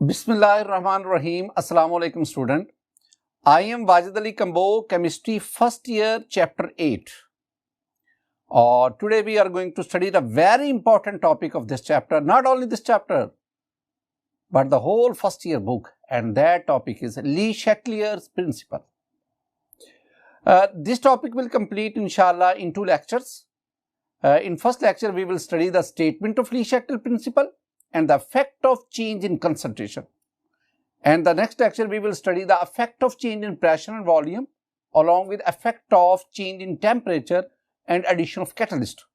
Bismillahirrahmanirrahim. Assalamu alaikum student. I am Wajid Ali Kambo, chemistry first year chapter 8. Today we are going to study the very important topic of this chapter, not only this chapter, but the whole first year book, and that topic is Le Chatelier's principle. This topic will complete inshallah in 2 lectures. In first lecture we will study the statement of Le Chatelier principle and the effect of change in concentration. And the next lecture we will study the effect of change in pressure and volume along with effect of change in temperature and addition of catalyst.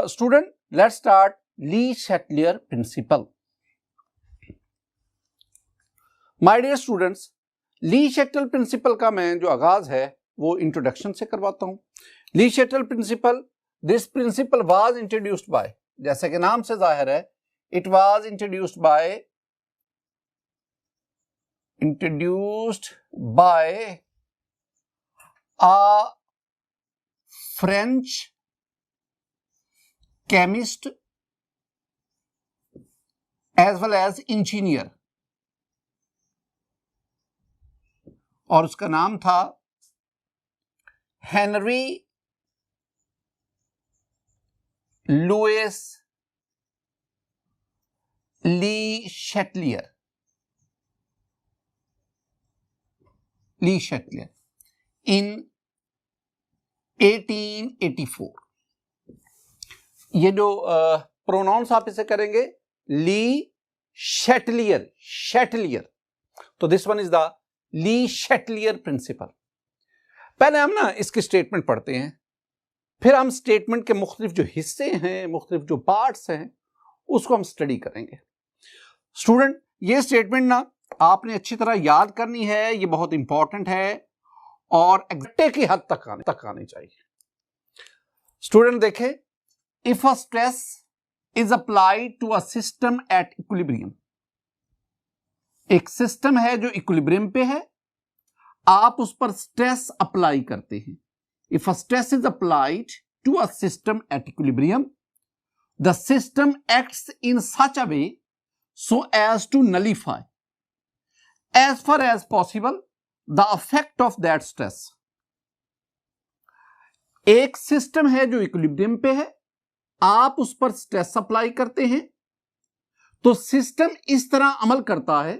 Student, let's start Le Chatelier principle. My dear students, Le Chatelier principle का मैं जो आगाज है वो introduction से करवाता हूँ. Le Chatelier principle, this principle was introduced by, जैसे कि नाम से जाहिर है, it was introduced by a French chemist as well as engineer, और उसका नाम था Henry Louis Le Chatelier. Le Chatelier in 1884. ये जो प्रोनाउंस आप इसे करेंगे Le Chatelier, Chatelier. तो this one is the Le Chatelier principle. पहले हम ना इसकी स्टेटमेंट पढ़ते हैं, फिर हम स्टेटमेंट के मुख्तलिफ जो हिस्से हैं, मुख्तलिफ जो पार्ट्स हैं, उसको हम स्टडी करेंगे. स्टूडेंट, ये स्टेटमेंट ना आपने अच्छी तरह याद करनी है, ये बहुत इंपॉर्टेंट है और एग्जैक्ट की हद तक आनी चाहिए. स्टूडेंट देखें, if a stress is applied to a system at equilibrium, एक सिस्टम है जो इक्विलिब्रियम पे है, आप उस पर स्ट्रेस अप्लाई करते हैं. If a stress is applied to a system at equilibrium, the system acts in such a way so as to nullify as far as possible the effect of that stress. एक system है जो equilibrium पे है, आप उस पर stress apply करते हैं, तो सिस्टम इस तरह अमल करता है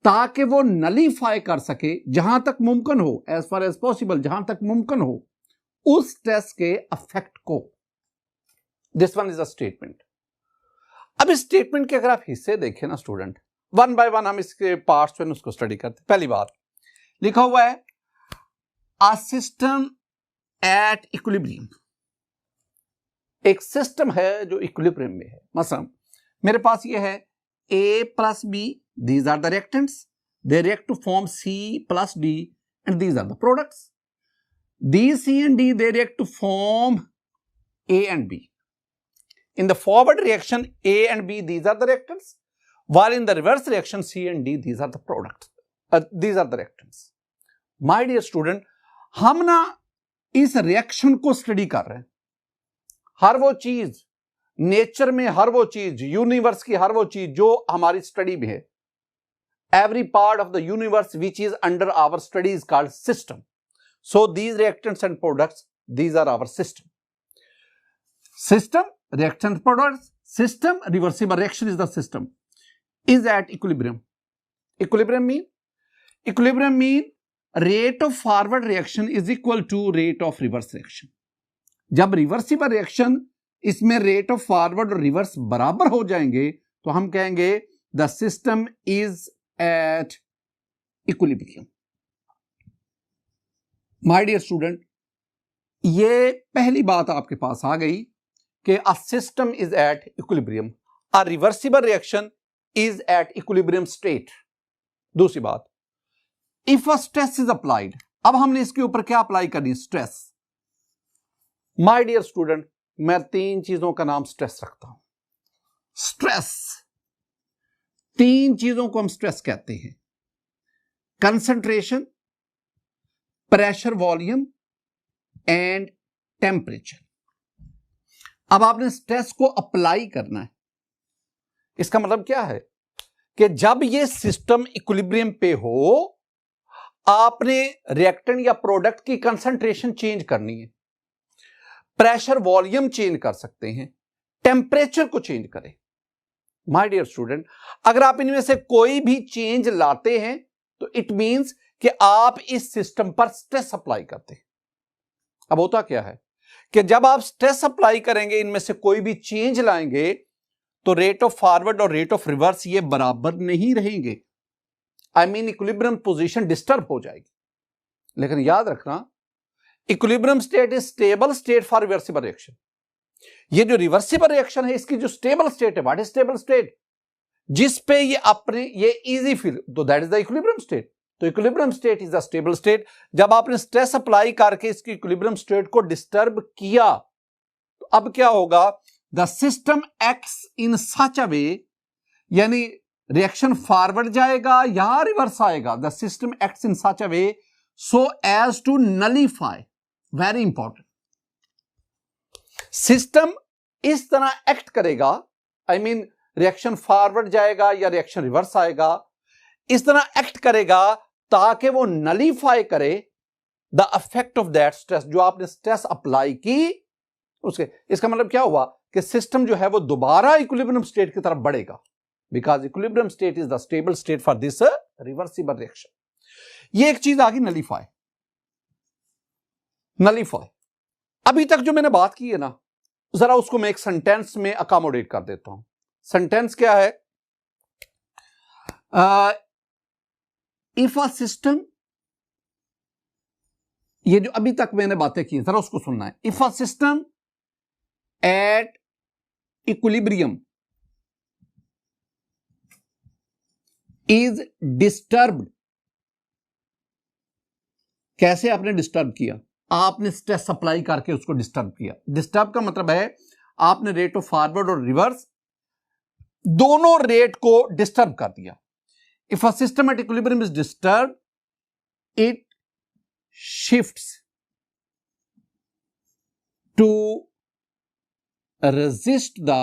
ताकि वो नलीफाई कर सके जहां तक मुमकिन हो, एज फार एज पॉसिबल, जहां तक मुमकिन हो, उस स्ट्रेस के अफेक्ट को. This one is a statement. अब इस स्टेटमेंट के अगर आप हिस्से देखें ना स्टूडेंट, वन बाय वन हम इसके पार्ट्स में उसको स्टडी करते हैं. पहली बात लिखा हुआ है अ सिस्टम एट इक्विलिब्रियम. एक सिस्टम है जो इक्विलिब्रियम में है. मसलन मेरे पास ये है A plus B, these are the reactants, they react to form C plus D and these are the products. These C and D they react to form A and B. In the forward reaction, A and B, these are the reactants, while in the reverse reaction, C and D, these are the products. These are the reactants. My dear student, हम ना इस reaction को study कर रहे हैं. हर वो चीज nature में, हर वो चीज यूनिवर्स की, हर वो चीज जो हमारी स्टडी में है, every part of the universe which is under our study is called system. So these reactants and products, these are our system. System, reactant products, system, reversible reaction is the system, is at equilibrium. Equilibrium mean rate of forward reaction is equal to rate of reverse reaction. जब reversible reaction इसमें rate of forward और reverse बराबर हो जाएंगे तो हम कहेंगे the system is at equilibrium. My dear student, ये पहली बात आपके पास आ गई कि a system is at equilibrium, a reversible reaction is at equilibrium state. दूसरी बात, if a stress is applied, अब हमने इसके ऊपर क्या अप्लाई करनी? स्ट्रेस. My dear student, मैं 3 चीजों का नाम स्ट्रेस रखता हूं. स्ट्रेस, 3 चीजों को हम स्ट्रेस कहते हैं: concentration, pressure volume and temperature. अब आपने स्ट्रेस को अप्लाई करना है. इसका मतलब क्या है कि जब ये सिस्टम इक्विलिब्रियम पे हो, आपने रिएक्टेंट या प्रोडक्ट की कंसंट्रेशन चेंज करनी है, प्रेशर वॉल्यूम चेंज कर सकते हैं, टेम्परेचर को चेंज करें। माय डियर स्टूडेंट, अगर आप इनमें से कोई भी चेंज लाते हैं तो इट मींस कि आप इस सिस्टम पर स्ट्रेस अप्लाई करते हैं। अब होता क्या है कि जब आप स्ट्रेस अप्लाई करेंगे, इनमें से कोई भी चेंज लाएंगे, तो रेट ऑफ फॉरवर्ड और रेट ऑफ रिवर्स ये बराबर नहीं रहेंगे। I mean equilibrium position disturb हो जाएगी। लेकिन याद रखना, equilibrium state is stable state for reversible reaction. ये जो रिवर्सिबल रिएक्शन है, इसकी जो स्टेबल स्टेट है, व्हाट इज स्टेबल स्टेट, जिस पे ये अपने ये इजी फील, तो that is the equilibrium state. तो equilibrium state is the stable state. जब आपने स्ट्रेस अप्लाई करके इसकी इक्विलिब्रियम स्टेट को डिस्टर्ब किया, तो अब क्या होगा, the system acts in such a way, यानी रिएक्शन फॉरवर्ड जाएगा या रिवर्स आएगा, the system acts in such a way so as to nullify, very important, system इस तरह एक्ट करेगा, आई मीन रिएक्शन फॉरवर्ड जाएगा या रिएक्शन रिवर्स आएगा, इस तरह एक्ट करेगा ताकि वो नलीफाई करे the effect of that stress, जो आपने स्ट्रेस अप्लाई की उसके। इसका मतलब क्या हुआ कि सिस्टम जो है वो दोबारा इक्विलिब्रियम स्टेट की तरफ बढ़ेगा, because equilibrium state is the stable state for this reversible reaction. ये एक चीज आ गई नलीफाई। नलीफाई, अभी तक जो मैंने बात की है ना, जरा उसको मैं एक सेंटेंस में अकोमोडेट कर देता हूं। सेंटेंस क्या है, इफ अ सिस्टम, ये जो अभी तक मैंने बातें की जरा उसको सुनना है। If a system at equilibrium is disturbed, कैसे आपने डिस्टर्ब किया, आपने स्ट्रेस अप्लाई करके उसको डिस्टर्ब किया। डिस्टर्ब का मतलब है आपने रेट ऑफ फॉरवर्ड और रिवर्स दोनों रेट को डिस्टर्ब कर दिया। If a system at equilibrium is disturb, it shifts to resist the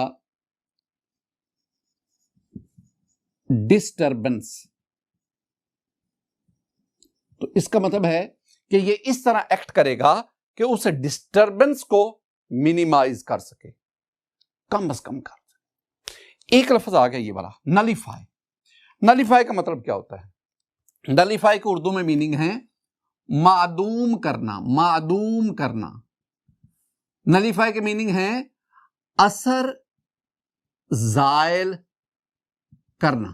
disturbance। तो इसका मतलब है कि ये इस तरह एक्ट करेगा कि उस डिस्टर्बेंस को मिनिमाइज कर सके, कम से कम कर सके। एक लफ्ज आ गया ये वाला, नलीफाई। नलीफाई का मतलब क्या होता है, नलीफाई को उर्दू में मीनिंग है मादूम करना। मादूम करना, नलीफाई के मीनिंग है असर जायल करना।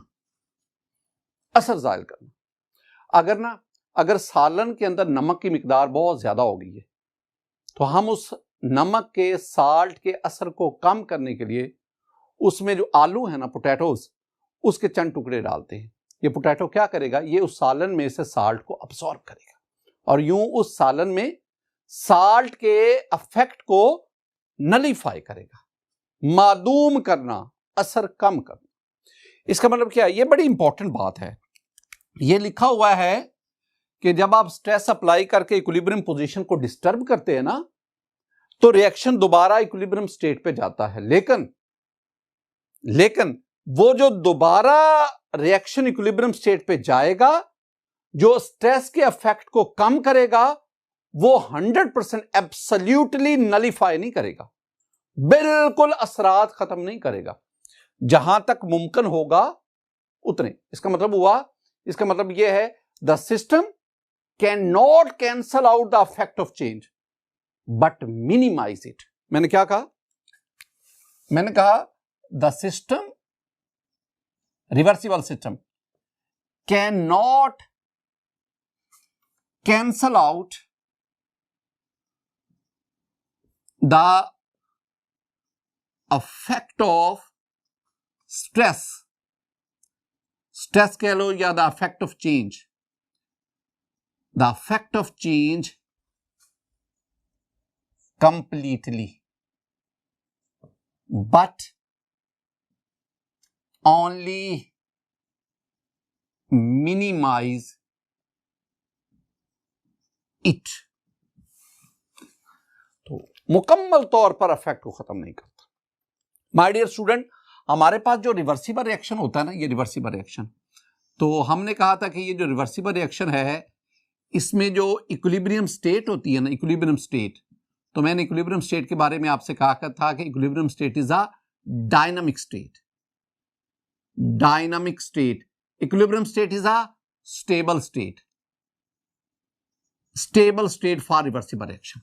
असर जायल करना। अगर सालन के अंदर नमक की मिकदार बहुत ज्यादा हो गई है, तो हम उस नमक के, साल्ट के असर को कम करने के लिए उसमें जो आलू है ना, पोटैटोज, उसके चंद टुकड़े डालते हैं। ये पोटैटो क्या करेगा, ये उस सालन में से साल्ट को अब्सॉर्ब करेगा और यूं उस सालन में साल्ट के इफेक्ट को नलीफाई करेगा। मादूम करना, असर कम करना। इसका मतलब क्या है, ये बड़ी इंपॉर्टेंट बात है। ये लिखा हुआ है कि जब आप स्ट्रेस अप्लाई करके इक्विलिब्रियम पोजीशन को डिस्टर्ब करते हैं ना, तो रिएक्शन दोबारा इक्विलिब्रियम स्टेट पे जाता है। लेकिन वो जो दोबारा रिएक्शन इक्विलिब्रियम स्टेट पे जाएगा, जो स्ट्रेस के इफेक्ट को कम करेगा, वो 100% एब्सोल्युटली नलीफाई नहीं करेगा, बिल्कुल असरात खत्म नहीं करेगा, जहां तक मुमकिन होगा उतने। इसका मतलब हुआ, इसका मतलब यह है the system can not cancel out the effect of change but minimize it. मैंने क्या कहा, मैंने कहा the system, reversible system, can not cancel out the effect of stress कह लो या the effect of change, the effect of change completely, but only minimize it। तो मुकम्मल तौर पर इफेक्ट को खत्म नहीं करता। माय डियर स्टूडेंट, हमारे पास जो रिवर्सिबल रिएक्शन होता है ना, ये रिवर्सिबल रिएक्शन, तो हमने कहा था कि ये जो रिवर्सिबल रिएक्शन है इसमें जो इक्विलिब्रियम स्टेट होती है ना, इक्विलिब्रियम स्टेट, तो मैंने इक्विलिब्रियम स्टेट के बारे में आपसे कहा था कि equilibrium state is a dynamic state, dynamic state, equilibrium state is a stable state, stable state for reversible reaction.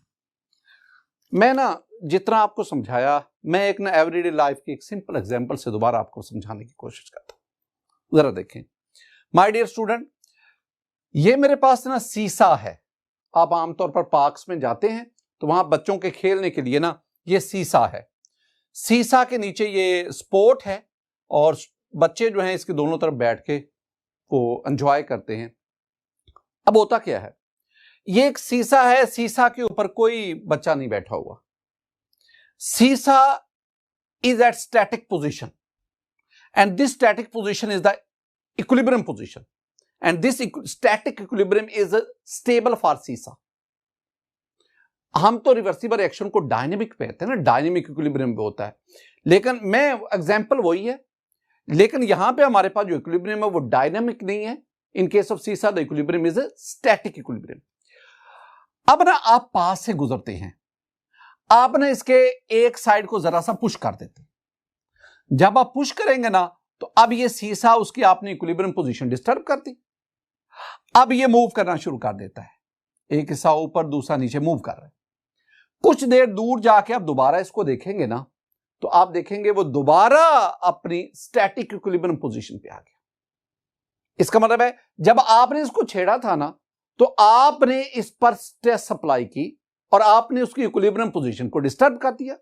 मैं ना जितना आपको समझाया, मैं एक ना एवरीडे लाइफ के एक सिंपल एग्जांपल से दोबारा आपको समझाने की कोशिश करता हूं। जरा देखें माय डियर स्टूडेंट, ये मेरे पास ना सीसा है। आप आमतौर पर पार्क्स में जाते हैं तो वहां बच्चों के खेलने के लिए ना ये सीसा है। सीसा के नीचे ये स्पोर्ट है और बच्चे जो हैं इसके दोनों तरफ बैठ के वो एंजॉय करते हैं। अब होता क्या है, ये एक सीसा है, सीसा के ऊपर कोई बच्चा नहीं बैठा हुआ। सीसा is at static position and this static position is the equilibrium position and this static equilibrium is stable for सीसा। हम तो रिवर्सिबल रिएक्शन को डायनेमिक कहते हैं ना, डायनेमिक इक्विलिब्रियम पे होता है, लेकिन मैं एग्जांपल वही है, लेकिन यहां पे हमारे पास जो इक्विलिब्रियम है वो डायनेमिक नहीं है। इन केस ऑफ सीसा the equilibrium is static equilibrium. अब ना आप पास से गुजरते हैं, आपने इसके एक साइड को जरा सा पुश कर देते, जब आप पुश करेंगे ना तो अब ये सीसा उसकी आपने इक्विलिब्रियम पोजीशन डिस्टर्ब कर दी। अब ये मूव करना शुरू कर देता है, एक हिस्सा ऊपर दूसरा नीचे मूव कर रहा है। कुछ देर दूर जाके आप दोबारा इसको देखेंगे ना तो आप देखेंगे वो दोबारा अपनी स्टैटिक इक्विलिब्रियम पोजीशन पे आ गया। इसका मतलब है जब आपने इसको छेड़ा था ना तो आपने इस पर स्ट्रेस अप्लाई की और आपने उसकी इक्विलिब्रियम पोजीशन को डिस्टर्ब कर दिया।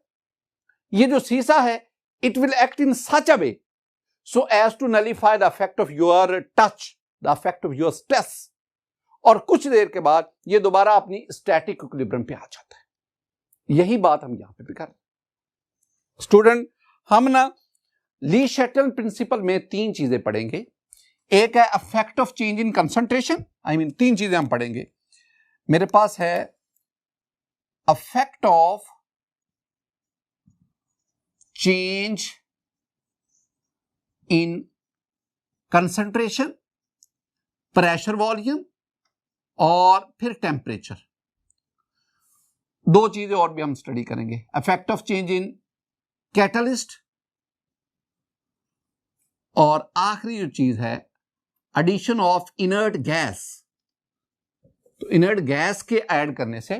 ये जो सीसा है it will act in such a way so as to nullify the effect of your touch, the effect of your stress, और कुछ देर के बाद ये दोबारा अपनी स्टैटिक इक्विलिब्रियम पे आ जाता है। यही बात हम यहां पे भी कर रहे हैं। स्टूडेंट, हम ना ली शैटल प्रिंसिपल में तीन चीजें पढ़ेंगे। एक है effect of change in concentration, I mean तीन चीजें हम पढ़ेंगे। मेरे पास है effect of change in concentration, pressure volume और फिर टेम्परेचर। दो चीजें और भी हम स्टडी करेंगे, effect of change in catalyst और आखिरी जो चीज है एडिशन ऑफ इनर्ट गैस। तो इनर्ट गैस के ऐड करने से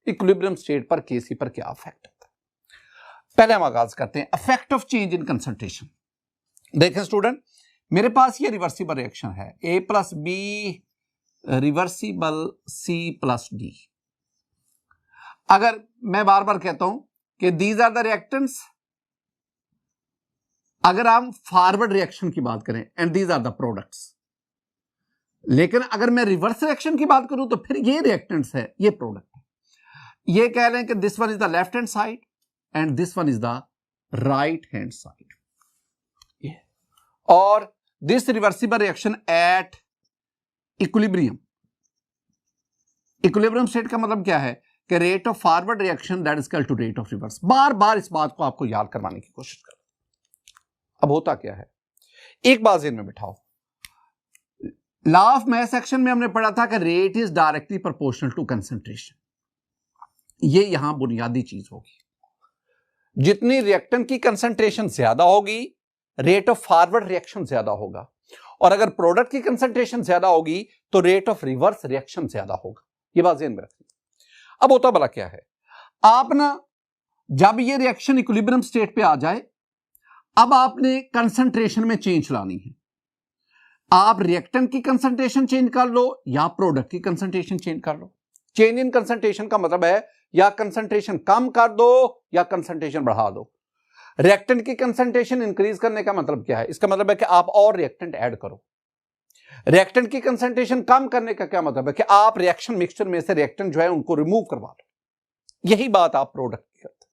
इक्विलिब्रियम स्टेट पर केसी पर क्या इफेक्ट होता है। पहले हम आगाज करते हैं effect of change in concentration. देखें स्टूडेंट, मेरे पास ये रिवर्सिबल रिएक्शन है, A plus B reversible C plus D. अगर मैं बार बार कहता हूं कि दीज आर द रिएक्टेंट्स, अगर हम फॉरवर्ड रिएक्शन की बात करें and these are the products, लेकिन अगर मैं रिवर्स रिएक्शन की बात करूं तो फिर ये रिएक्टेंट्स है, ये प्रोडक्ट है। ये कह रहे हैं कि this one is the left hand side and this one is the right hand side, और this reversible reaction at equilibrium. Equilibrium state का मतलब क्या है कि rate of forward reaction that is equal to rate of reverse. बार बार इस बात को आपको याद करवाने की कोशिश करो। अब होता क्या है, एक बात ज़हन में बिठाओ, लॉ ऑफ मैथ सेक्शन में हमने पढ़ा था कि rate is directly proportional to concentration. ये यहां बुनियादी चीज होगी। जितनी रिएक्टेंट की कंसंट्रेशन ज्यादा होगी रेट ऑफ फॉरवर्ड रिएक्शन ज्यादा होगा, और अगर प्रोडक्ट की कंसंट्रेशन ज्यादा होगी तो रेट ऑफ रिवर्स रिएक्शन ज्यादा होगा। ये बात ध्यान में रखिए। अब होता भला क्या है, आप ना जब ये रिएक्शन इक्विलिब्रियम स्टेट पे आ जाए, अब आपने कंसंट्रेशन में चेंज लानी है। आप रिएक्टेंट की कंसंट्रेशन चेंज कर लो या प्रोडक्ट की कंसंट्रेशन चेंज कर लो। चेंज इन कंसंट्रेशन का मतलब है या कंसंट्रेशन कम कर दो या कंसंट्रेशन बढ़ा दो। रिएक्टेंट की कंसंट्रेशन इंक्रीज करने का मतलब क्या है, इसका मतलब है कि आप और रिएक्टेंट ऐड करो। रिएक्टेंट की कंसंट्रेशन कम करने का क्या मतलब है कि आप रिएक्शन मिक्सचर में से रिएक्टेंट जो है उनको रिमूव करवा लो। यही बात आप प्रोडक्ट की करते हैं।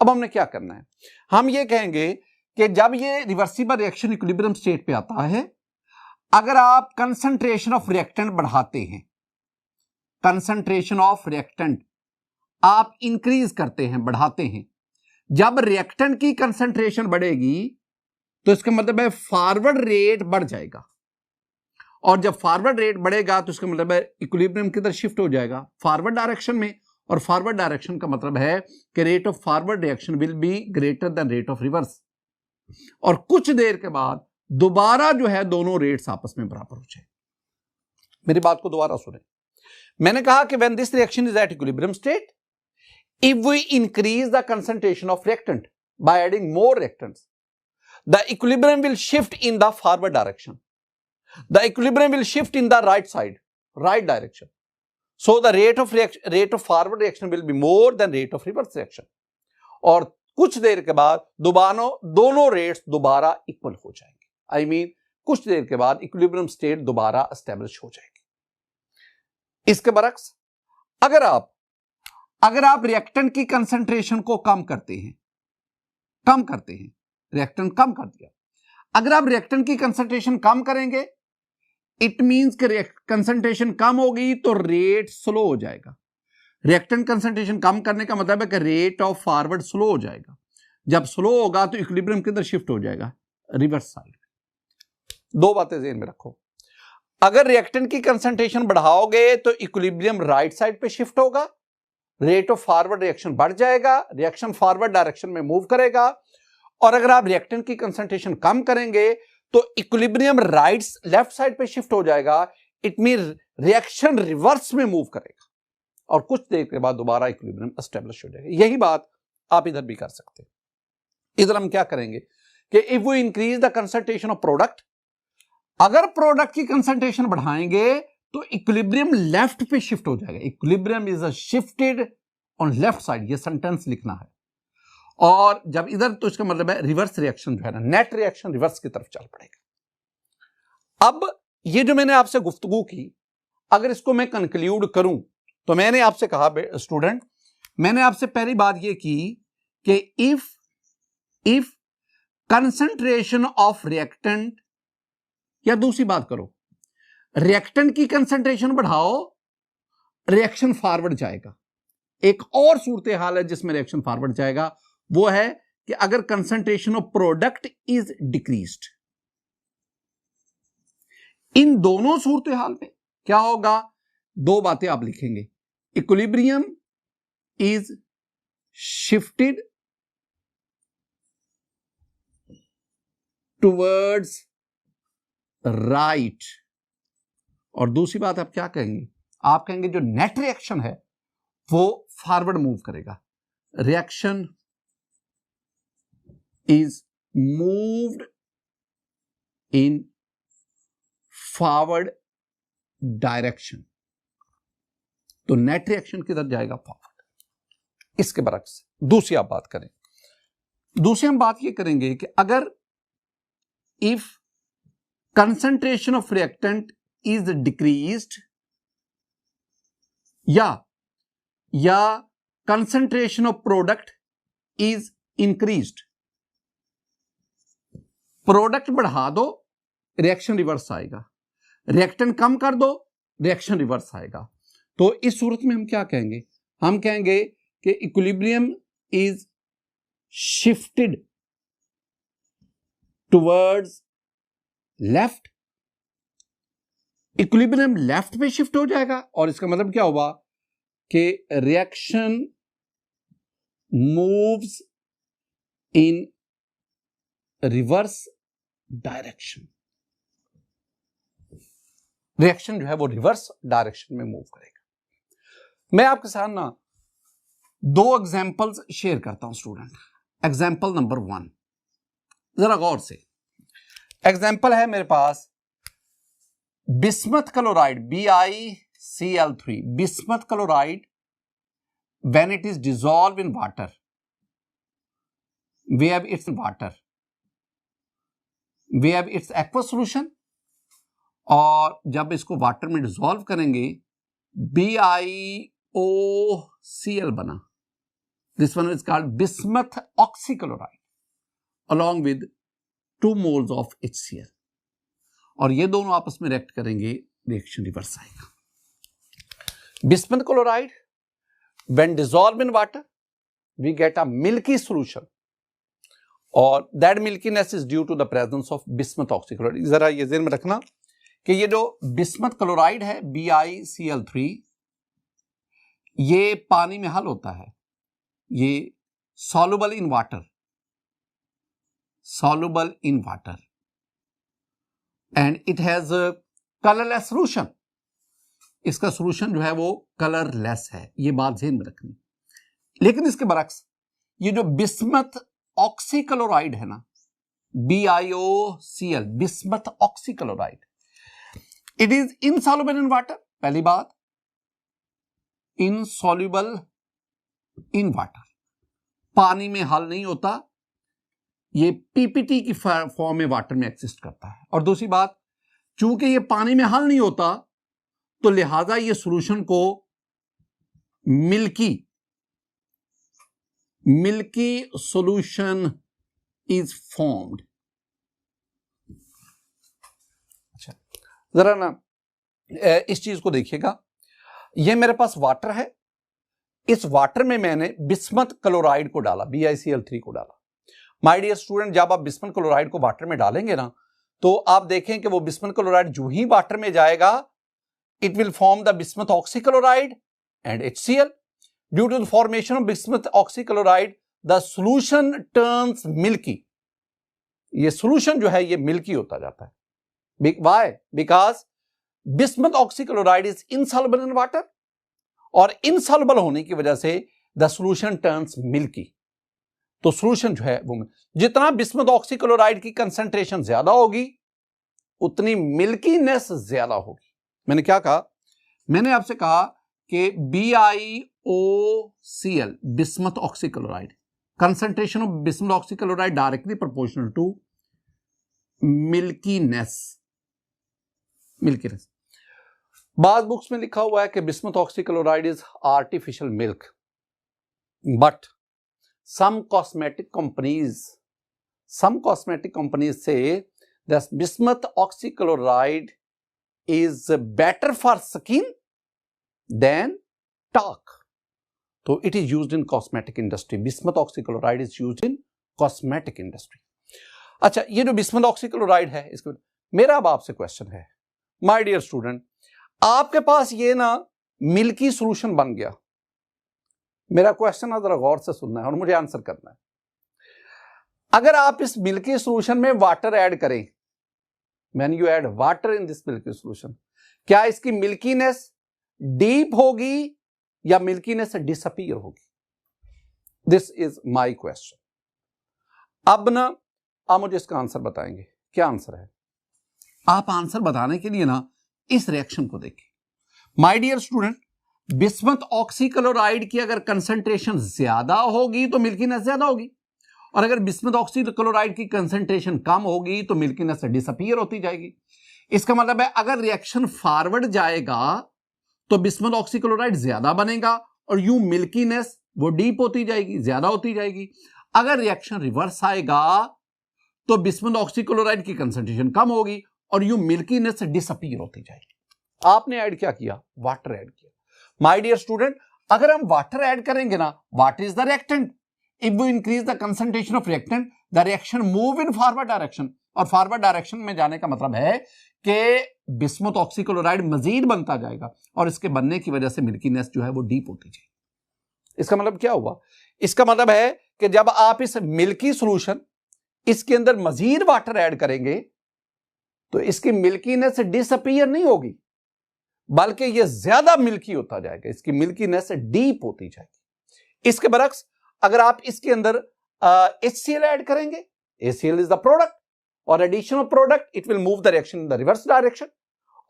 अब हमने क्या करना है, हम ये कहेंगे कि जब ये रिवर्सिबल रिएक्शन इक्विलिब्रियम स्टेट पे आता है, अगर आप कंसंट्रेशन ऑफ रिएक्टेंट बढ़ाते हैं, कंसंट्रेशन ऑफ रिएक्टेंट आप इंक्रीज करते हैं, बढ़ाते हैं, जब रिएक्टेंट की कंसंट्रेशन बढ़ेगी तो इसका मतलब है फॉरवर्ड रेट बढ़ जाएगा, और जब फॉरवर्ड रेट बढ़ेगा तो इसका मतलब है इक्विलिब्रियम किधर शिफ्ट हो जाएगा, फॉरवर्ड डायरेक्शन में। और फॉरवर्ड डायरेक्शन का मतलब है कि rate of forward reaction will be greater than rate of reverse, और कुछ देर के बाद दोबारा जो है दोनों रेट्स आपस में बराबर हो जाए। मेरी बात को दोबारा सुने, मैंने कहा कि when this reaction is at equilibrium state, if we increase the concentration of reactant by adding more reactants, the equilibrium will shift in the forward direction. The equilibrium will shift in the right side, right direction. So the rate of forward reaction will be more than rate of reverse reaction. और कुछ देर के बाद दोनों rates दोबारा equal हो जाएंगे। I mean, कुछ देर के बाद इक्विलिब्रियम स्टेट दोबारा एस्टेब्लिश हो जाएगी। इसके बरक्स अगर आप रिएक्टेंट की कंसंट्रेशन को कम करते हैं, रिएक्टेंट कम कर दिया, अगर आप रिएक्टेंट की कंसंट्रेशन कम करेंगे, इट मींस कि कंसंट्रेशन कम होगी तो रेट स्लो हो जाएगा। रिएक्टेंट कंसंट्रेशन कम करने का मतलब है कि रेट ऑफ फॉरवर्ड स्लो हो जाएगा। जब स्लो होगा तो इक्विलिब्रियम किधर शिफ्ट हो जाएगा, रिवर्स साइड। दो बातें ध्यान में रखो, अगर रिएक्टेंट की कंसंट्रेशन बढ़ाओगे तो इक्विलिब्रियम राइट साइड पे शिफ्ट होगा, रेट ऑफ फॉरवर्ड रिएक्शन बढ़ जाएगा, रिएक्शन फॉरवर्ड डायरेक्शन में मूव करेगा। और अगर आप रिएक्टेंट की कंसंट्रेशन कम करेंगे तो इक्विलिब्रियम लेफ्ट साइड पे शिफ्ट हो जाएगा, इट मीन रिएक्शन रिवर्स में मूव करेगा, और कुछ देर के बाद दोबारा इक्विलिब्रियम एस्टेब्लिश हो जाएगा। यही बात आप इधर भी कर सकते हैं। इधर हम क्या करेंगे कि if we increase the concentration of product, अगर प्रोडक्ट की कंसंट्रेशन बढ़ाएंगे तो इक्विलिब्रियम लेफ्ट पे शिफ्ट हो जाएगा। Equilibrium is shifted on left side, ये सेंटेंस लिखना है। और जब इधर, तो इसका मतलब है रिवर्स रिएक्शन जो है ना, नेट रिएक्शन रिवर्स की तरफ चल पड़ेगा। अब ये जो मैंने आपसे गुफ्तगू की, अगर इसको मैं कंक्लूड करूं तो मैंने आपसे कहा स्टूडेंट, मैंने आपसे पहली बात ये की कि इफ कंसंट्रेशन ऑफ रिएक्टेंट, या दूसरी बात करो, रिएक्टेंट की कंसंट्रेशन बढ़ाओ, रिएक्शन फॉरवर्ड जाएगा। एक और सूरत हाल है जिसमें रिएक्शन फॉरवर्ड जाएगा, वो है कि अगर concentration of product is decreased. इन दोनों सूरत हाल में क्या होगा, दो बातें आप लिखेंगे, equilibrium is shifted towards right, और दूसरी बात आप क्या कहेंगे, आप कहेंगे जो नेट रिएक्शन है वो फॉरवर्ड मूव करेगा, reaction is moved in forward direction। तो नेट रिएक्शन किधर जाएगा, फॉरवर्ड। इसके बरक्स दूसरी आप बात करें, दूसरी हम बात ये करेंगे कि अगर if concentration of reactant is decreased या concentration of product is increased, product बढ़ा दो रिएक्शन रिवर्स आएगा, रिएक्टेंट कम कर दो रिएक्शन रिवर्स आएगा। तो इस सूरत में हम क्या कहेंगे, हम कहेंगे कि equilibrium is shifted towards left, equilibrium left पे शिफ्ट हो जाएगा, और इसका मतलब क्या हुआ कि reaction moves in reverse direction, reaction जो है वो रिवर्स डायरेक्शन में मूव करेगा। मैं आपके साथ ना दो एग्जांपल्स शेयर करता हूं स्टूडेंट। एग्जांपल नंबर 1, जरा गौर से, एग्जांपल है मेरे पास bismuth chloride BiCl3, bismuth chloride when it is dissolve in water, we have its water, we have its aqueous solution, और जब इसको वाटर में डिसॉल्व करेंगे BiOCl बना, this one is called bismuth oxychloride along with 2 moles of HCl, और ये दोनों आपस में रिएक्ट करेंगे, रिएक्शन रिवर्स आएगा। Bismuth chloride when dissolved in water we get a milky solution, और that milkiness is due to the presence of bismuth oxychloride. जरा ये ध्यान में रखना कि ये जो बिस्मथ क्लोराइड है BiCl3, ये पानी में हल होता है, ये soluble in water, soluble in water, and it has a colorless solution. इसका सोल्यूशन जो है वो कलरलेस है, ये बात ध्यान में रखनी। लेकिन इसके बरक्स ये जो बिस्मथ ऑक्सीक्लोराइड है ना, BiOCl, bismuth oxychloride, it is insoluble in water. पहली बात, इनसॉल्युबल इन वाटर, पानी में हल नहीं होता, ये पीपीटी की फॉर्म में वाटर में एग्जिस्ट करता है। और दूसरी बात, चूंकि ये पानी में हल नहीं होता तो लिहाजा ये सॉल्यूशन को मिल्की सॉल्यूशन इज फॉर्म्ड। अच्छा, जरा ना इस चीज को देखिएगा, ये मेरे पास वाटर है, इस वाटर में मैंने बिस्मथ क्लोराइड को डाला, BiCl3 को डाला। माय डियर स्टूडेंट, जब आप बिस्मथ क्लोराइड को वाटर में डालेंगे ना, तो आप देखें कि वो बिस्मथ क्लोराइड जो ही वाटर में जाएगा, it will form the bismuth oxychloride and HCl। Due to the formation of bismuth oxychloride the solution turns milky. ये सॉल्यूशन जो है ये मिल्की होता जाता है। Why? Because bismuth oxychloride is insoluble in water, और इनसॉल्युबल होने की वजह से द सॉल्यूशन टर्न्स मिल्की। तो सॉल्यूशन जो है वो, जितना बिस्मथ ऑक्सीक्लोराइड की कंसंट्रेशन ज्यादा होगी उतनी मिल्कीनेस ज्यादा होगी। मैंने क्या कहा? मैंने आपसे कहा कि BiOCl, bismuth oxychloride, concentration of bismuth oxychloride directly proportional to milkiness. बाज बुक्स में लिखा हुआ है कि bismuth oxychloride is artificial milk, but some cosmetic companies say that bismuth oxychloride is better for skin than talc. So it is used in cosmetic industry. Bismuth oxychloride is used in cosmetic industry. अच्छा, ये जो bismuth oxychloride है, इसके मेरा अब आपसे question है, my dear student, आपके पास ये ना मिल्की सॉल्यूशन बन गया। मेरा क्वेश्चन जरा गौर से सुनना है और मुझे आंसर करना है। अगर आप इस मिल्की सॉल्यूशन में वाटर ऐड करें, when you add water in this milky solution, क्या इसकी मिल्कीनेस डीप होगी या मिल्कीनेस डिसअपीयर होगी? This is my question. अब ना आप मुझे इसका आंसर बताएंगे, क्या आंसर है? आप आंसर बताने के लिए ना इस रिएक्शन को देखें। My dear student, bismuth oxychloride की अगर कंसंट्रेशन ज्यादा होगी तो मिल्कीनेस ज्यादा होगी, और अगर बिस्मथ ऑक्सीक्लोराइड की कंसंट्रेशन कम होगी तो मिल्कीनेस डिसअपीयर होती जाएगी। इसका मतलब है अगर रिएक्शन फॉरवर्ड जाएगा तो बिस्मथ ऑक्सीक्लोराइड ज्यादा बनेगा और यूं मिल्कीनेस वो डीप होती जाएगी, ज्यादा होती जाएगी। अगर रिएक्शन रिवर्स आएगा तो बिस्मथ ऑक्सीक्लोराइड की कंसंट्रेशन कम होगी और यूं मिल्कीनेस डिसअपीयर होती जाएगी। आपने ऐड क्या किया? वाटर ऐड किया। माय डियर स्टूडेंट, अगर हम वाटर ऐड करेंगे ना, water is the reactant, if we increase the concentration of reactant the reaction move in forward direction, और फॉरवर्ड डायरेक्शन में जाने का मतलब है कि बिस्मथ ऑक्सीक्लोराइड मजीद बनता जाएगा और इसके बनने की वजह से मिल्कीनेस जो है वो डीप होती जाएगी। इसका मतलब क्या हुआ? इसका मतलब है कि जब आप इस मिल्की सॉल्यूशन, इसके अंदर मजीद वाटर ऐड करेंगे तो इसकी मिल्कीनेस डिसअपीयर नहीं होगी, बल्कि यह ज्यादा मिल्की होता जाएगा, इसकी मिल्कीनेस डीप होती जाएगी। इसके बरक्स अगर आप इसके अंदर HCl ऐड करेंगे, HCl इज द प्रोडक्ट, और addition of product it will move the reaction in the reverse direction,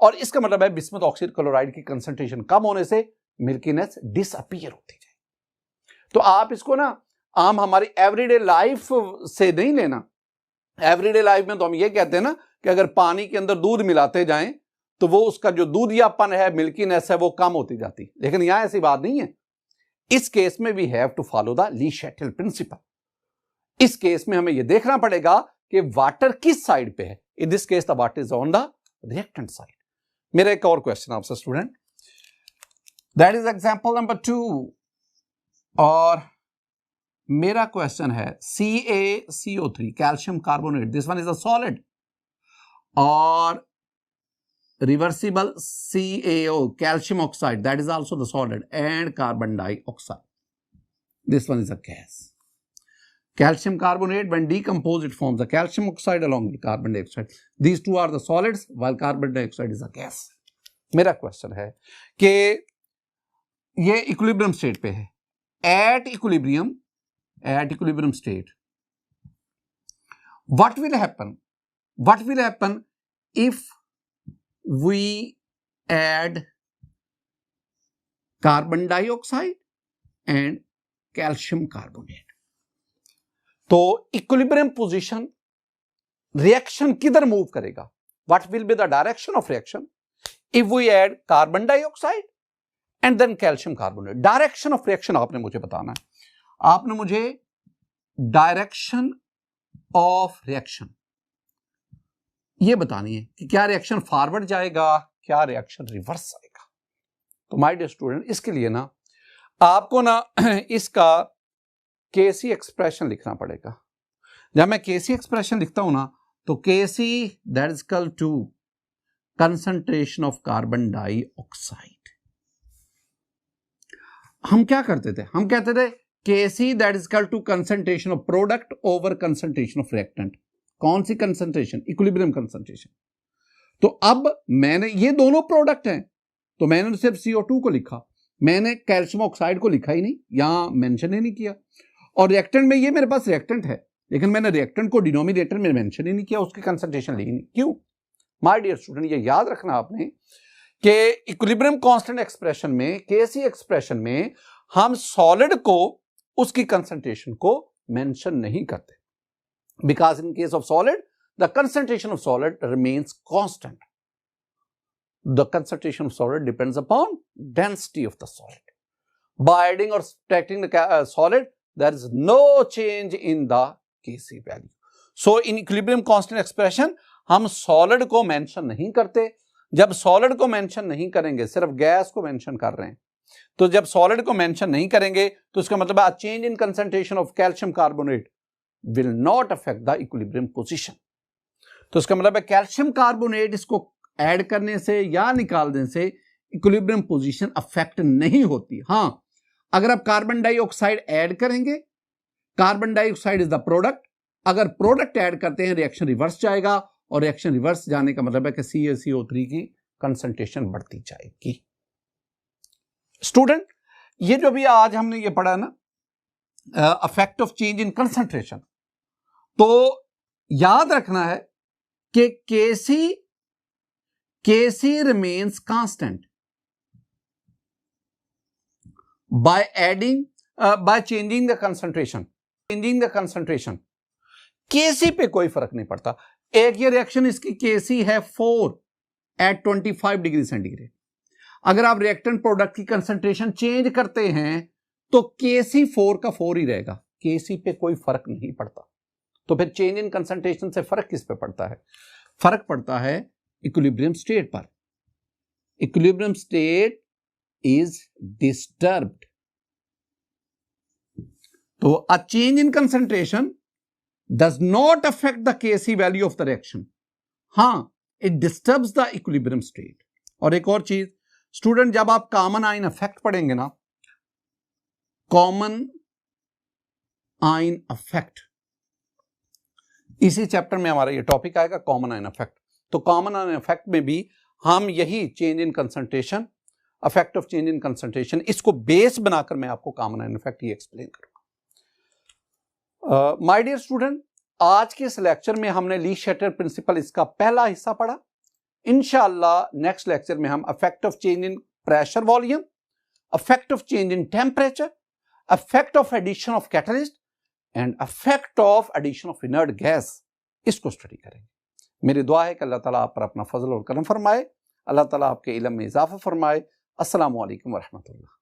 और इसका मतलब है बिस्मथ ऑक्सीक्लोराइड की कंसंट्रेशन कम होने से मिल्कीनेस डिसअपीयर होती जाएगी। तो आप इसको ना आम हमारी एवरीडे लाइफ से नहीं लेना। एवरीडे लाइफ में तो हम ये कहते हैं ना कि अगर पानी के अंदर दूध मिलाते जाएं तो वो उसका जो दूधियापन है, मिल्कीनेस है, वो कम होती जाती, लेकिन यहां ऐसी बात नहीं है। इस केस में we have to follow the Le Chatelier principle. इस केस में हमें यह देखना पड़ेगा कि वाटर किस साइड पे है। In this case the water is on the reactant side. मेरा एक और क्वेश्चन आपसे student, that is example number 2, और मेरा क्वेश्चन है CaCO3 calcium carbonate, this one is a solid, और reversible CaO calcium oxide, that is also the solid, and carbon dioxide, this one is a gas. Calcium carbonate, when decomposed, it forms a calcium oxide along with carbon dioxide. These two are the solids while carbon dioxide is a gas. मेरा question है कि ये equilibrium state पे है, at equilibrium state, what will happen if we add carbon dioxide and calcium carbonate? तो equilibrium position reaction किधर move करेगा? What will be the direction of reaction if we add carbon dioxide and then calcium carbonate? Direction of reaction आपने मुझे बताना है, आपने मुझे direction of reaction ये बतानी है कि क्या रिएक्शन फॉरवर्ड जाएगा, क्या रिएक्शन रिवर्स आएगा। तो माय डियर स्टूडेंट, इसके लिए ना आपको ना इसका केसी एक्सप्रेशन लिखना पड़ेगा। जब मैं केसी एक्सप्रेशन लिखता हूं ना, तो KC that is equal to concentration of carbon dioxide. हम क्या करते थे, हम कहते थे KC that is equal to concentration of product over concentration of reactant. कौन सी कंसंट्रेशन? Equilibrium concentration. तो अब मैंने ये दोनों प्रोडक्ट हैं, तो मैंने सिर्फ CO2 को लिखा, मैंने कैल्शियम ऑक्साइड को लिखा ही नहीं, यहां मेंशन ही नहीं किया। और रिएक्टेंट में ये मेरे पास रिएक्टेंट है, लेकिन मैंने रिएक्टेंट को डिनोमिनेटर में मेंशन ही नहीं किया, उसकी कंसंट्रेशन ली नहीं। क्यों? माय डियर स्टूडेंट, ये याद रखना आपने कि इक्विलिब्रियम कांस्टेंट एक्सप्रेशन में, केसी एक्सप्रेशन में, हम सॉलिड को उसकी कंसंट्रेशन को मेंशन नहीं करते, because in case of solid the concentration of solid remains constant. The concentration of solid depends upon density of the solid. By adding or subtracting the solid, there is no change in the Kc value. So in equilibrium constant expression हम solid को mention नहीं करते। जब solid को mention नहीं करेंगे, सिर्फ gas को mention कर रहे हैं, तो जब solid को mention नहीं करेंगे तो इसका मतलब है a change in concentration of calcium carbonate will not affect the equilibrium position. तो इसका मतलब है कैल्शियम कार्बोनेट इसको ऐड करने से या निकाल देने से इक्विलिब्रियम पोजीशन अफेक्ट नहीं होती। हां, अगर आप कार्बन डाइऑक्साइड ऐड करेंगे, carbon dioxide is the product, अगर प्रोडक्ट ऐड करते हैं रिएक्शन रिवर्स जाएगा, और रिएक्शन रिवर्स जाने का मतलब है कि CaCO3 की कंसंट्रेशन बढ़ती जाएगी। स्टूडेंट, ये जो भी आज हमने ये पढ़ा ना, affect of change in concentration, तो याद रखना है कि KC remains constant by adding by changing the concentration. KC पे कोई फर्क नहीं पड़ता। एक ये रिएक्शन इसकी केसी है 4 एट 25 डिग्री सेंटीग्रेड, अगर आप रिएक्टेंट प्रोडक्ट की कंसंट्रेशन चेंज करते हैं तो केसी 4 का 4 ही रहेगा, केसी पे कोई फर्क नहीं पड़ता। तो फिर चेंज इन कंसंट्रेशन से फर्क किस पे पड़ता है? फर्क पड़ता है इक्विलिब्रियम स्टेट पर। इक्विलिब्रियम स्टेट इज डिस्टर्ब्ड, तो a change in concentration does not affect the KC value of the reaction. हां, it disturbs the equilibrium state. और एक और चीज स्टूडेंट, जब आप कॉमन आयन इफेक्ट पढ़ेंगे ना, कॉमन आयन इफेक्ट, इसी चैप्टर में हमारा ये टॉपिक आएगा, कॉमन आयन इफेक्ट। तो कॉमन आयन इफेक्ट में भी हम यही change in concentration, effect of change in concentration, इसको बेस बनाकर मैं आपको कॉमन आयन इफेक्ट ये एक्सप्लेन करूंगा। माय डियर स्टूडेंट, आज के इस लेक्चर में हमने ली शटर प्रिंसिपल इसका पहला हिस्सा पढ़ा। इंशाअल्लाह नेक्स्ट लेक्चर में हम effect of change in pressure volume, effect of change in temperature, effect of addition of catalyst and effect of addition of inert gas, इसको स्टडी करेंगे। मेरी दुआ है कि अल्लाह ताला आप पर अपना फजल और करम फरमाए, अल्लाह ताला आपके इल्म में इजाफा फरमाए। अस्सलामु अलैकुम व रहमतुल्लाह।